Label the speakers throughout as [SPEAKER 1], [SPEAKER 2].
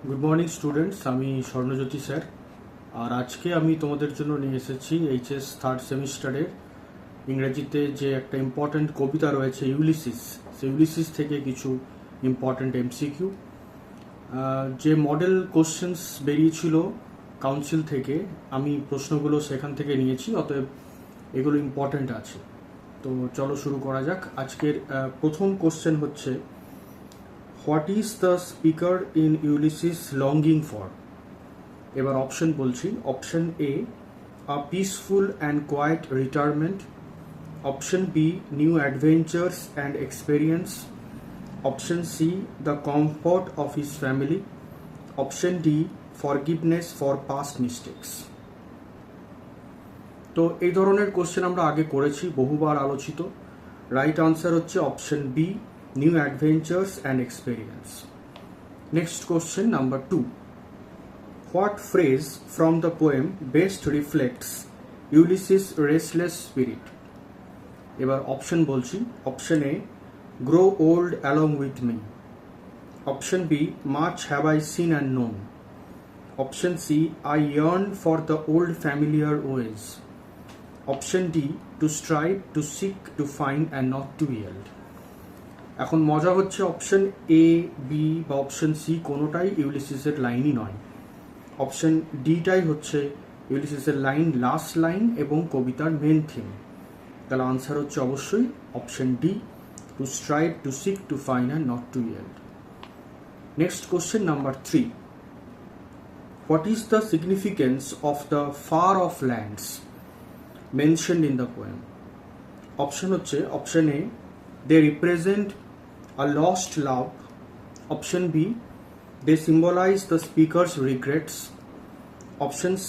[SPEAKER 1] Good morning students, আমি স্বর্ণজ্যোতি sir. আর আজকে আমি তোমাদের জন্য নিয়ে এসেছি এইচএস থার্ড সেমিস্টারের ইংরেজিতে যে একটা ইম্পর্ট্যান্ট কবিতা রয়েছে ইউলিসিস, সেই ইউলিসিস থেকে কিছু ইম্পর্ট্যান্ট এমসিকিউ। যে মডেল কোশ্চেন্স বেরিয়েছিল কাউন্সিল থেকে, আমি প্রশ্নগুলো সেখান থেকে নিয়েছি, অতএব এগুলো ইম্পর্ট্যান্ট আছে। তো চলো শুরু করা যাক। আজকের প্রথম কোশ্চেন হচ্ছে, what is the speaker in Ulysses longing for? এবার অপশন বলছি। Option A, a peaceful and quiet retirement. Option B, new adventures and experience. Option C, the comfort of his family. Option D, forgiveness for past mistakes. তো এই ধরনের question আমরা আগে করেছি, বহুবার আলোচিত। রাইট আনসার হচ্ছে option B, new adventures and experience. Next question number 2, what phrase from the poem best reflects Ulysses restless spirit? এবার অপশন বলছি। Option A, grow old along with me. Option B, much have I seen and known. Option C, I yearn for the old familiar ways. Option D, to strive, to seek, to find and not to yield. এখন মজা হচ্ছে, option A, B বা option C কোনোটাই ইউলিসিসের লাইনই নয়। Option ডিটাই হচ্ছে ইউলিসিসের line, last line এবং কবিতার মেন থিম। তাহলে আনসার হচ্ছে অবশ্যই option D, to strive, to seek, to find and not to yield. Next question number 3, what is the significance of the far off lands mentioned in the poem? Option হচ্ছে option A, they represent a lost love. Option B, they symbolize the speaker's regrets. Option C,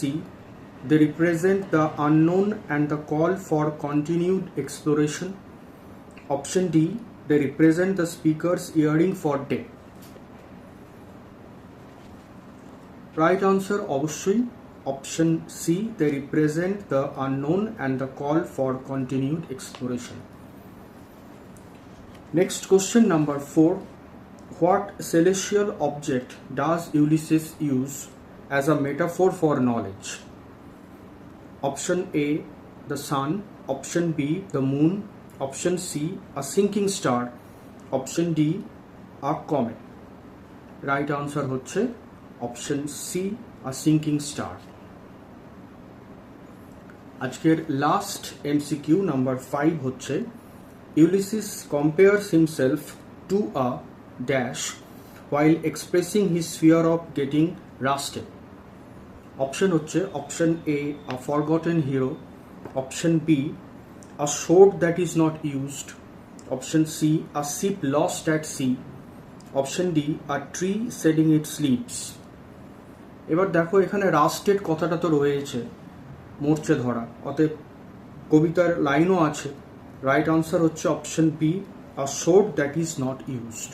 [SPEAKER 1] they represent the unknown and the call for continued exploration. Option D, they represent the speaker's yearning for death. Right answer অবশ্যই option C, they represent the unknown and the call for continued exploration. Next question number 4, what celestial object does Ulysses use as a metaphor for knowledge? Option A, the sun. Option B, the moon. Option C, a sinking star. Option D, a comet. Right answer হচ্ছে option C, a sinking star. আজকের last MCQ number 5 হচ্ছে, Ulysses compares himself to a dash while expressing his fear of getting rusted. Option হচ্ছে option A, a forgotten hero. Option B, a sword that is not used. Option C, a ship lost at sea. Option D, a tree shedding its leaves. এবার দেখো, এখানে রাস্টেড কথাটা তো রয়েছে, মরচে ধরা, অতএব কবিতার লাইনও আছে। রাইট আনসার হচ্ছে option B, a sword that is not used.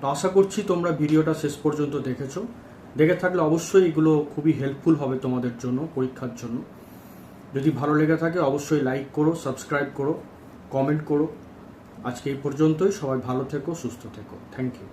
[SPEAKER 1] তো আশা করছি তোমরা ভিডিওটা শেষ পর্যন্ত দেখেছো। দেখে থাকলে অবশ্যই এগুলো খুবই হেল্পফুল হবে তোমাদের জন্য, পরীক্ষার জন্য। যদি ভালো লেগে থাকে অবশ্যই লাইক করো, সাবস্ক্রাইব করো, কমেন্ট করো। আজকে এই পর্যন্তই। সবাই ভালো থেকো, সুস্থ থেকো। Thank you.